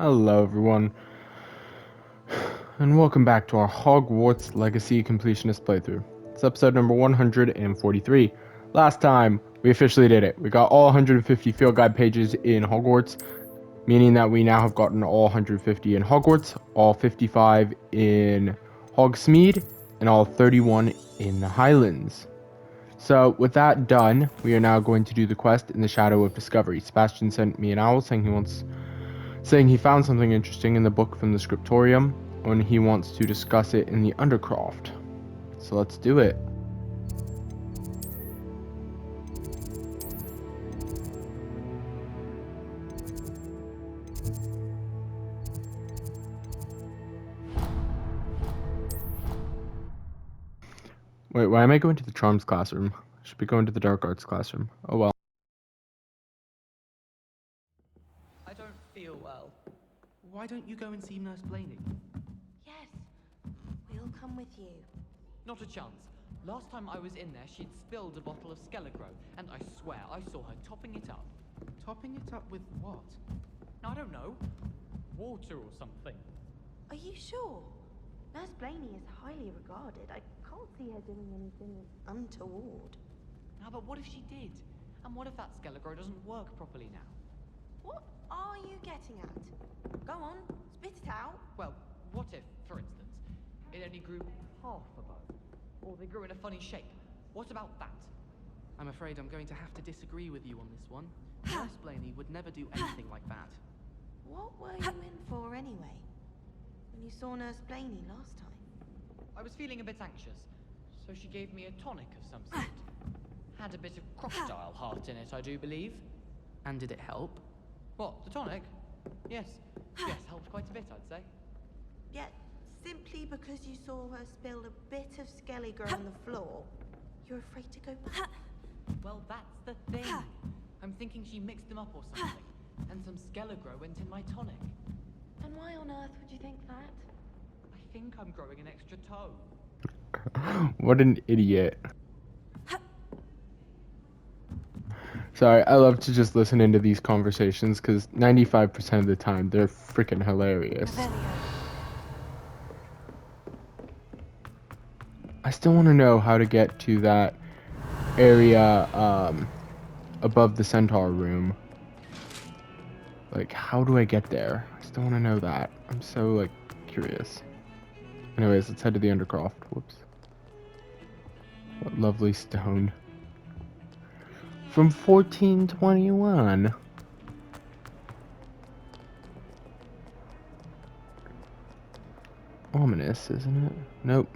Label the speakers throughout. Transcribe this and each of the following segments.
Speaker 1: Hello everyone, and welcome back to our Hogwarts Legacy completionist playthrough. It's episode number 143. Last time, we officially did it. We got all 150 field guide pages in Hogwarts, meaning that we now have gotten all 150 in Hogwarts, all 55 in Hogsmeade, and all 31 in the Highlands. So, with that done, we are now going to do the quest in the Shadow of Discovery. Sebastian sent me an owl saying he found something interesting in the book from the scriptorium, and he wants to discuss it in the Undercroft. So let's do it. Wait, why am I going to the Charms classroom? I should be going to the Dark Arts classroom. Oh well.
Speaker 2: I don't feel well. Why don't you go and see Nurse Blaney?
Speaker 3: Yes, we'll come with you.
Speaker 2: Not a chance. Last time I was in there, she'd spilled a bottle of Skelegro, and I swear I saw her topping it up. Topping it up with what? I don't know. Water or something.
Speaker 3: Are you sure? Nurse Blaney is highly regarded. I can't see her doing anything untoward.
Speaker 2: Now, but what if she did? And what if that Skelegro doesn't work properly now?
Speaker 3: What are you getting at? Go on, spit it out.
Speaker 2: Well, what if, for instance, it only grew half a bow? Or they grew in a funny shape? What about that? I'm afraid I'm going to have to disagree with you on this one. Nurse Blaney would never do anything like that.
Speaker 3: What were you in for anyway? When you saw Nurse Blaney last time?
Speaker 2: I was feeling a bit anxious, so she gave me a tonic of some sort. Had a bit of crocodile heart in it, I do believe. And did it help? What, the tonic? Yes. Yes, helped quite a bit, I'd say.
Speaker 3: Yet, simply because you saw her spill a bit of Skelegro on the floor, you're afraid to go back?
Speaker 2: Well, that's the thing. I'm thinking she mixed them up or something, and some Skelegro went in my tonic.
Speaker 3: And why on earth would you think that?
Speaker 2: I think I'm growing an extra toe.
Speaker 1: What an idiot. Sorry, I love to just listen into these conversations because 95% of the time they're freaking hilarious. I still want to know how to get to that area above the centaur room. Like, how do I get there? I still want to know that. I'm so, like, curious. Anyways, let's head to the Undercroft. Whoops. What lovely stone. From 1421. Ominous, isn't it? Nope.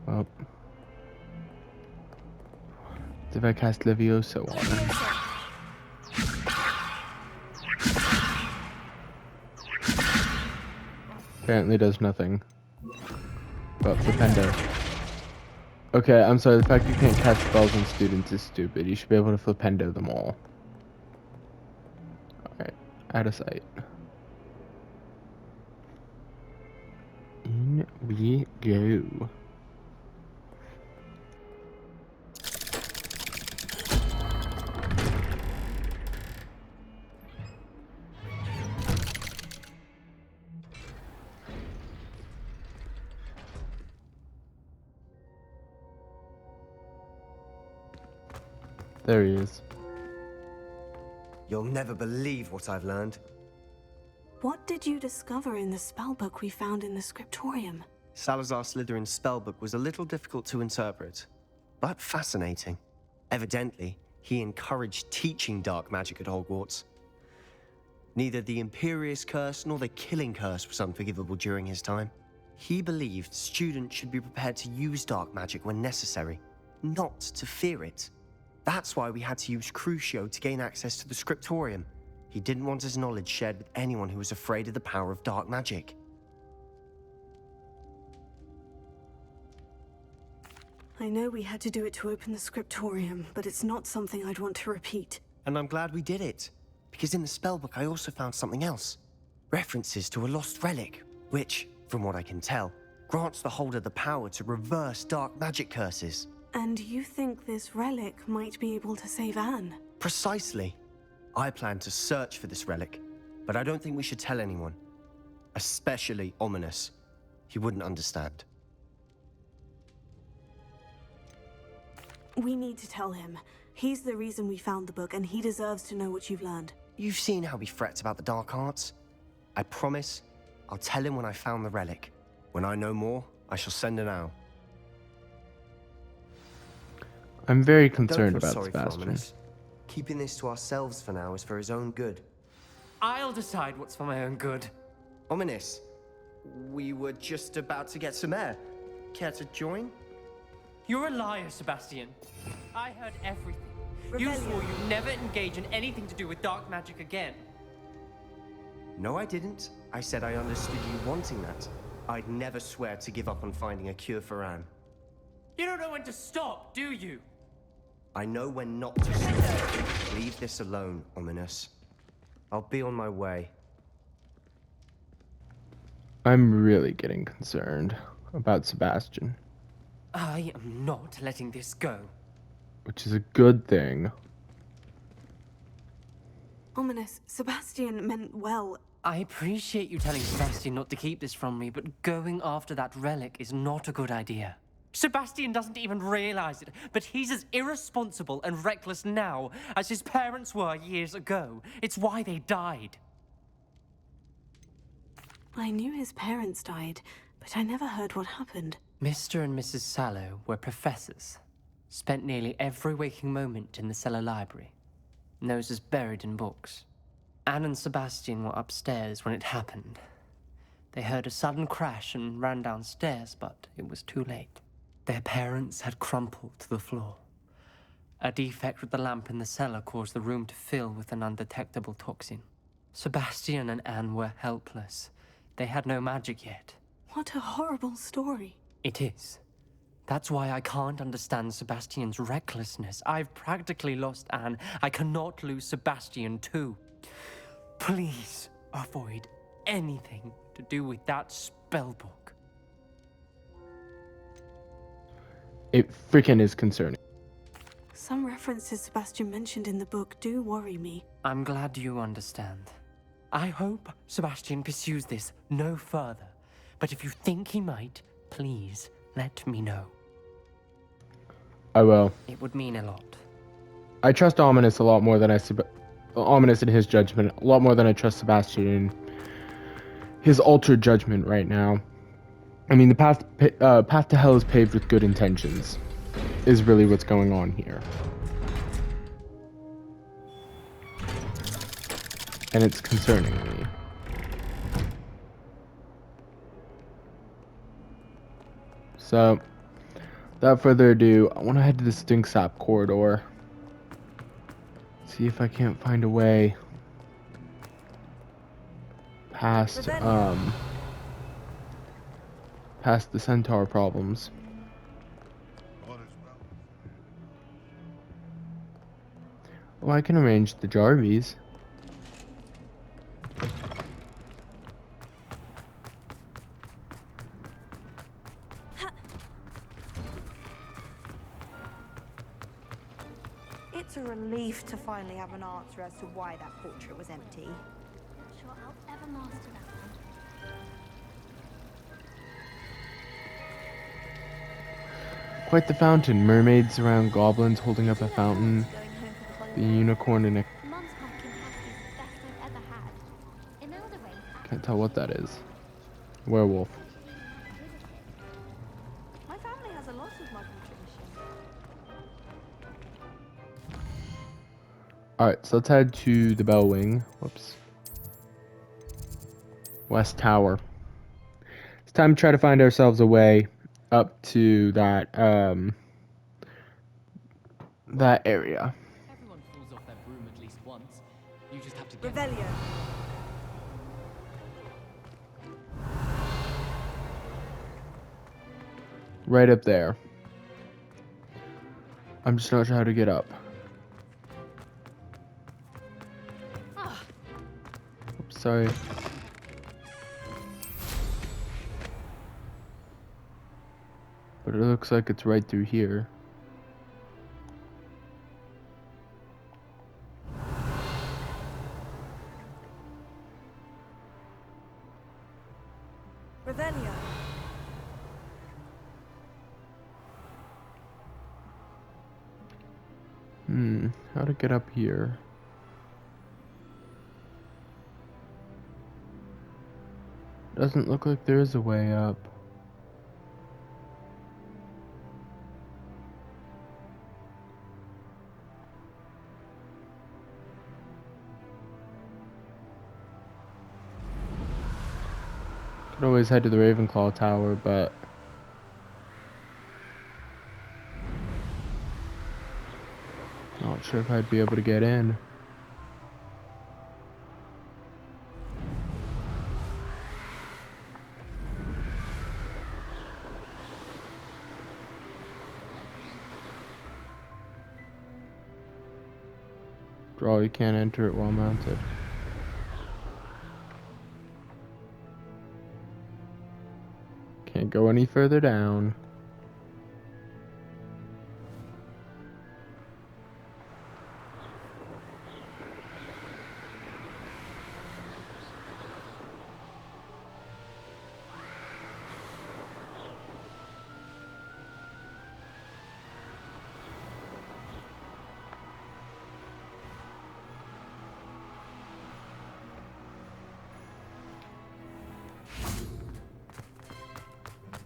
Speaker 1: Well. If I cast Levioso on her. Apparently does nothing. But Flipendo. Okay, I'm sorry, the fact you can't cast spells on students is stupid. You should be able to Flipendo them all. Alright, out of sight. In we go. There he is.
Speaker 4: You'll never believe what I've learned.
Speaker 5: What did you discover in the spellbook we found in the scriptorium?
Speaker 4: Salazar Slytherin's spellbook was a little difficult to interpret, but fascinating. Evidently, he encouraged teaching dark magic at Hogwarts. Neither the Imperious Curse nor the Killing Curse was unforgivable during his time. He believed students should be prepared to use dark magic when necessary, not to fear it. That's why we had to use Crucio to gain access to the scriptorium. He didn't want his knowledge shared with anyone who was afraid of the power of dark magic.
Speaker 5: I know we had to do it to open the scriptorium, but it's not something I'd want to repeat.
Speaker 4: And I'm glad we did it, because in the spellbook I also found something else. References to a lost relic, which, from what I can tell, grants the holder the power to reverse dark magic curses.
Speaker 5: And you think this relic might be able to save Anne?
Speaker 4: Precisely. I plan to search for this relic, but I don't think we should tell anyone. Especially Ominous. He wouldn't understand.
Speaker 5: We need to tell him. He's the reason we found the book, and he deserves to know what you've learned.
Speaker 4: You've seen how he frets about the dark arts. I promise, I'll tell him when I found the relic. When I know more, I shall send an owl.
Speaker 1: I'm very
Speaker 4: Don't
Speaker 1: concerned
Speaker 4: feel
Speaker 1: about
Speaker 4: sorry for
Speaker 1: Sebastian.
Speaker 4: Ominous. Keeping this to ourselves for now is for his own good.
Speaker 6: I'll decide what's for my own good.
Speaker 4: Ominous, we were just about to get some air. Care to join?
Speaker 6: You're a liar, Sebastian. I heard everything. You swore you'd never engage in anything to do with dark magic again.
Speaker 4: No, I didn't. I said I understood you wanting that. I'd never swear to give up on finding a cure for Anne.
Speaker 6: You don't know when to stop, do you?
Speaker 4: I know when not to stop. Leave this alone, Ominous. I'll be on my way.
Speaker 1: I'm really getting concerned about Sebastian,
Speaker 6: I am not letting this go.
Speaker 1: which is a good thing.
Speaker 5: Ominous, Sebastian meant well.
Speaker 6: I appreciate you telling Sebastian not to keep this from me, but going after that relic is not a good idea. Sebastian doesn't even realize it, but he's as irresponsible and reckless now as his parents were years ago. It's why they died.
Speaker 5: I knew his parents died, but I never heard what happened.
Speaker 6: Mr. and Mrs. Sallow were professors. Spent nearly every waking moment in the cellar library. Noses buried in books. Anne and Sebastian were upstairs when it happened. They heard a sudden crash and ran downstairs, but it was too late. Their parents had crumpled to the floor. A defect with the lamp in the cellar caused the room to fill with an undetectable toxin. Sebastian and Anne were helpless. They had no magic yet.
Speaker 5: What a horrible story.
Speaker 6: It is. That's why I can't understand Sebastian's recklessness. I've practically lost Anne. I cannot lose Sebastian too. Please avoid anything to do with that spellbook.
Speaker 1: It freaking is concerning.
Speaker 5: Some references Sebastian mentioned in the book do worry me.
Speaker 6: I'm glad you understand. I hope Sebastian pursues this no further. But if you think he might, please let me know.
Speaker 1: I will.
Speaker 6: It would mean a lot.
Speaker 1: I trust Ominous a lot more than Ominous in his judgment, a lot more than I trust Sebastian in his altered judgment right now. I mean, the path to hell is paved with good intentions, is really what's going on here. And it's concerning me. So, without further ado, I want to head to the Stink Sap corridor. See if I can't find a way past, past the centaur problems. Oh, I can arrange the Jarvies.
Speaker 3: It's a relief to finally have an answer as to why that portrait was empty.
Speaker 7: Sure, I'll ever master that one.
Speaker 1: Quite the fountain. Mermaids around goblins holding up a fountain. The unicorn in a...
Speaker 7: Mum's pumpkin pasty is the best I've ever had. In other ways,
Speaker 1: Can't tell what that is. Werewolf.
Speaker 3: My family has a lot of modern traditions.
Speaker 1: Alright, so let's head to the Bell Wing. Whoops. West Tower. It's time to try to find ourselves a way up to that, that area.
Speaker 2: Everyone falls off their broom at least once. You just have to get
Speaker 5: Revelio.
Speaker 1: Right up there. I'm just not sure how to get up. Oops, sorry. But it looks like it's right through here.
Speaker 5: Revelio.
Speaker 1: How to get up here? Doesn't look like there is a way up. Could always head to the Ravenclaw Tower, but not sure if I'd be able to get in. Draw, you can't enter it while mounted. Can't go any further down.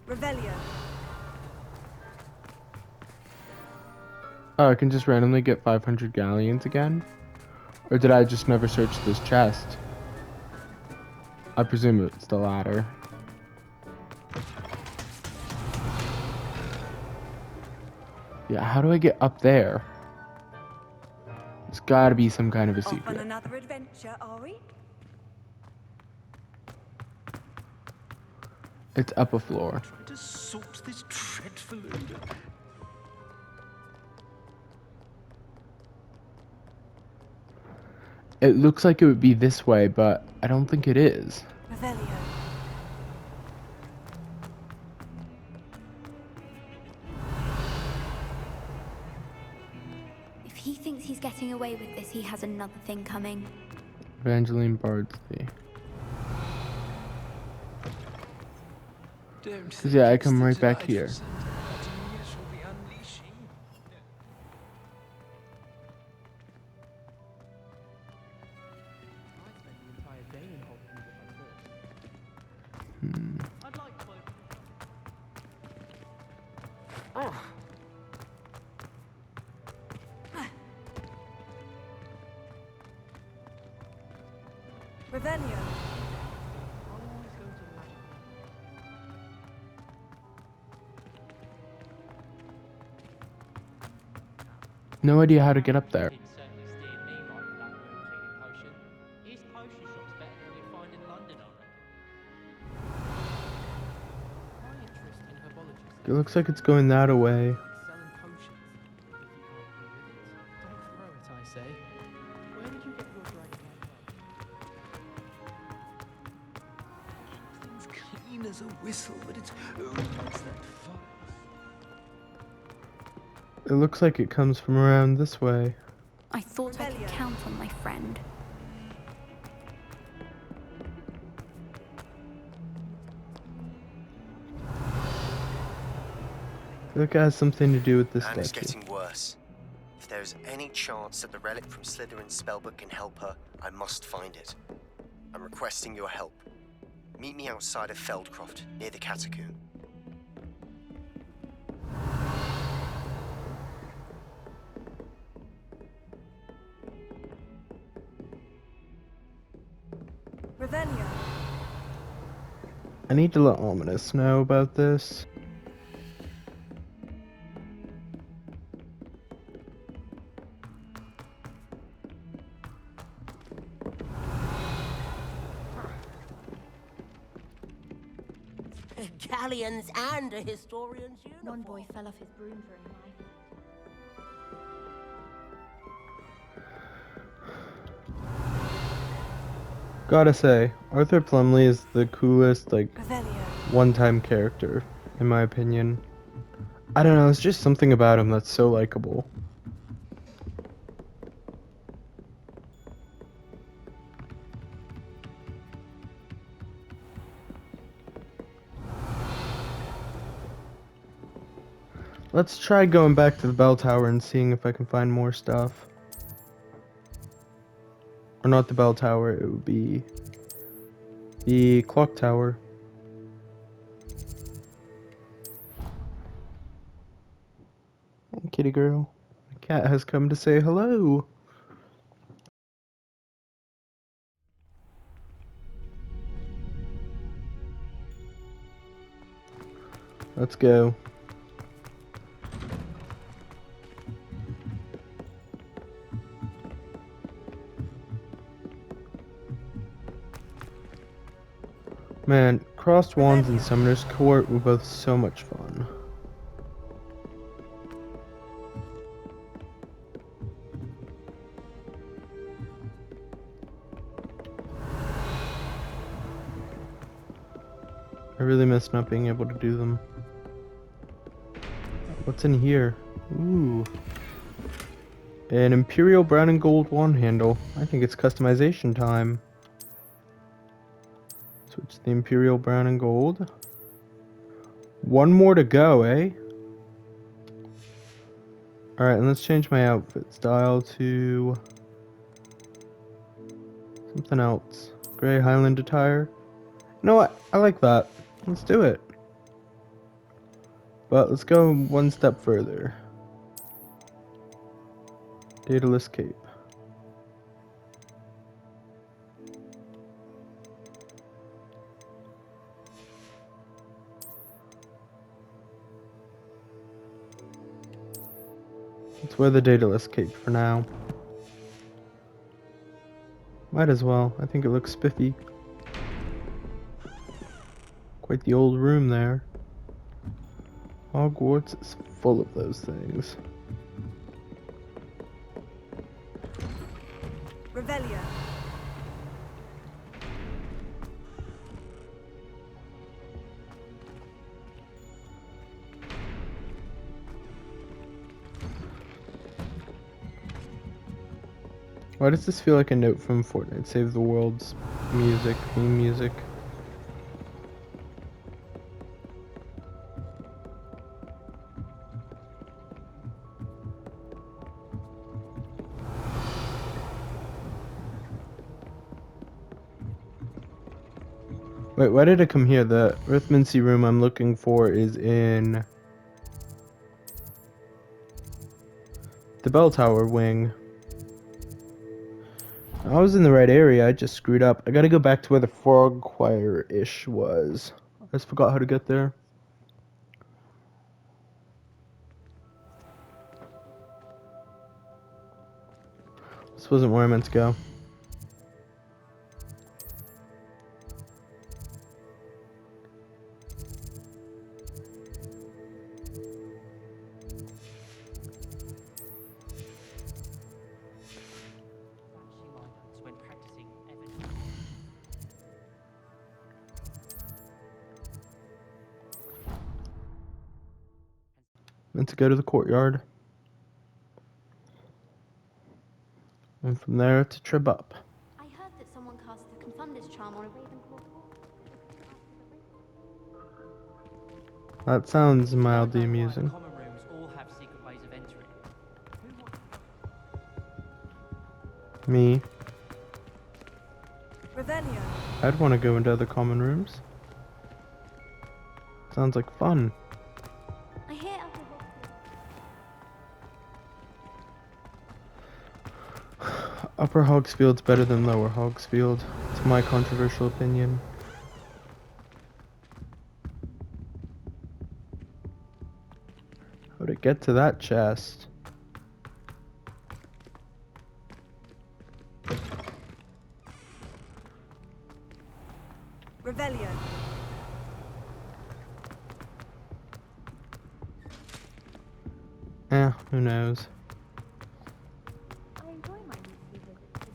Speaker 5: Revelio.
Speaker 1: Oh, I can just randomly get 500 galleons again? Or did I just never search this chest? I presume it's the latter. Yeah, how do I get up there? There's gotta be some kind of a
Speaker 5: Off on
Speaker 1: secret.
Speaker 5: another adventure, are we?
Speaker 1: It's up a floor.
Speaker 8: Try to sort this dreadful odor.
Speaker 1: It looks like it would be this way, but I don't think it is.
Speaker 5: Revelio.
Speaker 7: If he thinks he's getting away with this, he has another thing coming.
Speaker 1: Evangeline Bardsley.
Speaker 8: Don't
Speaker 1: Yeah, I
Speaker 8: think
Speaker 1: come
Speaker 8: it's the
Speaker 1: right back
Speaker 8: delightful
Speaker 1: here.
Speaker 8: scent of cotton you shall be unleashing.
Speaker 2: I'd like to.
Speaker 5: Revelio.
Speaker 1: No idea how to get up there.
Speaker 2: He'd certainly steered me right with that wound cleaning potion. His potion shop's better than you'll find in London, I reckon. My interest in herbology
Speaker 1: It looks like it's going that way.
Speaker 2: selling potions. If you can't agree with it, don't throw it, I say. Where did you get your dragonfly from?
Speaker 8: Thing's clean as a whistle, but it's what's that fuss?
Speaker 1: It looks like it comes from around this way.
Speaker 7: I thought I could count on my friend.
Speaker 1: I feel like it has something to do with this
Speaker 4: And it's
Speaker 1: statue.
Speaker 4: getting worse. If there's any chance that the relic from Slytherin's spellbook can help her, I must find it. I'm requesting your help. Meet me outside of Feldcroft, near the Catacomb.
Speaker 5: Revelio.
Speaker 1: I need to let Ominous know about this.
Speaker 9: Galleons and a historian's uniform.
Speaker 7: One boy fell off his broom for a knife.
Speaker 1: Gotta say, Arthur Plumley is the coolest,
Speaker 5: Revelio.
Speaker 1: one-time character, in my opinion. I don't know, it's just something about him that's so likable. Let's try going back to the bell tower and seeing if I can find more stuff. Or not the bell tower, it would be the clock tower. Hey, kitty girl. The cat has come to say hello. Let's go. Man, Crossed Wands and Summoner's Court were both so much fun. I really miss not being able to do them. What's in here? Ooh. An Imperial Brown and Gold wand handle. I think it's customization time. Switch the Imperial Brown and Gold. One more to go, eh? Alright, and let's change my outfit style to something else. Grey Highland attire. You know what? I like that. Let's do it. But let's go one step further. Daedalus Cape. Let's wear the Daedalus Cape for now. Might as well. I think it looks spiffy. Quite the old room there. Hogwarts is full of those things.
Speaker 5: Revelio.
Speaker 1: Why does this feel like a note from Fortnite Save the World's music, theme music? Wait, why did I come here? The Rithmancy room I'm looking for is in the bell tower wing. I was in the right area, I just screwed up. I gotta go back to where the frog choir-ish was. I just forgot how to get there. This wasn't where I meant to go.
Speaker 2: When practicing
Speaker 1: Meant to go to the courtyard. And from there to trip up.
Speaker 7: I heard that someone cast the Confunders charm on a Ravenclaw torch.
Speaker 1: That sounds mildly amusing.
Speaker 2: Common rooms all have secret ways of entering.
Speaker 1: Me.
Speaker 5: Revelio.
Speaker 1: I'd want to go into other common rooms. Sounds like fun.
Speaker 7: I hear
Speaker 1: Upper Hogsfield's better than Lower Hogsfield. It's my controversial opinion. How to get to that chest?
Speaker 5: Revelio.
Speaker 1: Who knows?
Speaker 7: I enjoy my weekly visits to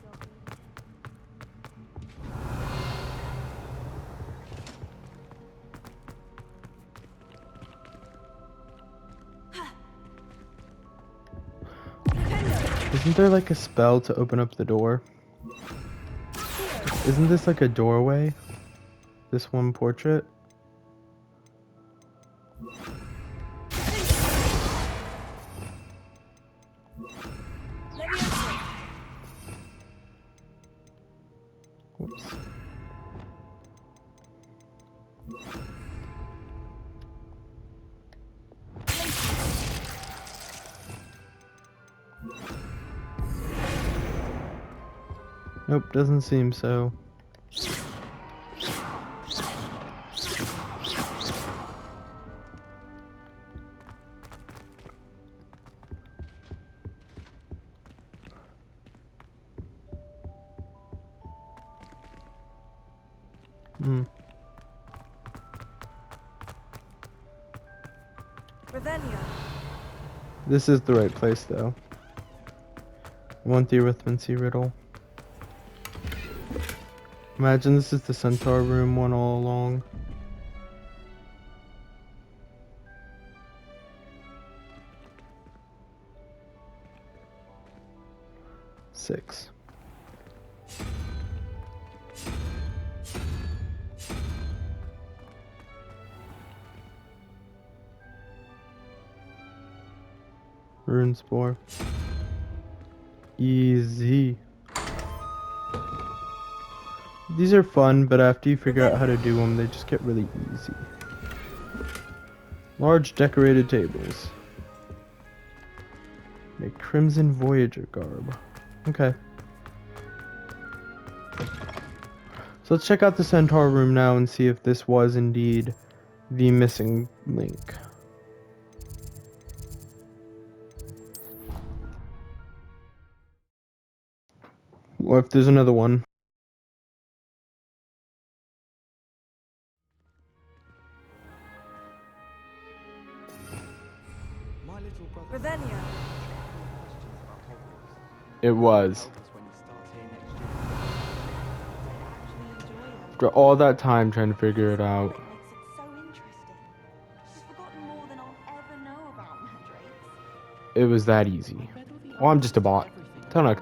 Speaker 7: Dobby.
Speaker 1: Isn't there like a spell to open up the door? Isn't this like a doorway? This one portrait? Nope, doesn't seem so.
Speaker 5: Revelio.
Speaker 1: This is the right place, though. I want the arithmancy riddle. Imagine this is the centaur room one all along. Six. Rune spore. Easy. These are fun, but after you figure out how to do them, they just get really easy. Large decorated tables. Make Crimson Voyager garb. Okay. So let's check out the Centaur room now and see if this was indeed the missing link. Or if there's another one.
Speaker 8: My little brother
Speaker 5: Revelio.
Speaker 1: It was.
Speaker 8: when he starts here next year.
Speaker 3: Actually enjoy it.
Speaker 1: After all that time trying to figure it out.
Speaker 3: It makes it so interesting. She's forgotten more than I'll ever know about mandrakes.
Speaker 1: It was that easy. Oh, I'm just a bot. Don't know.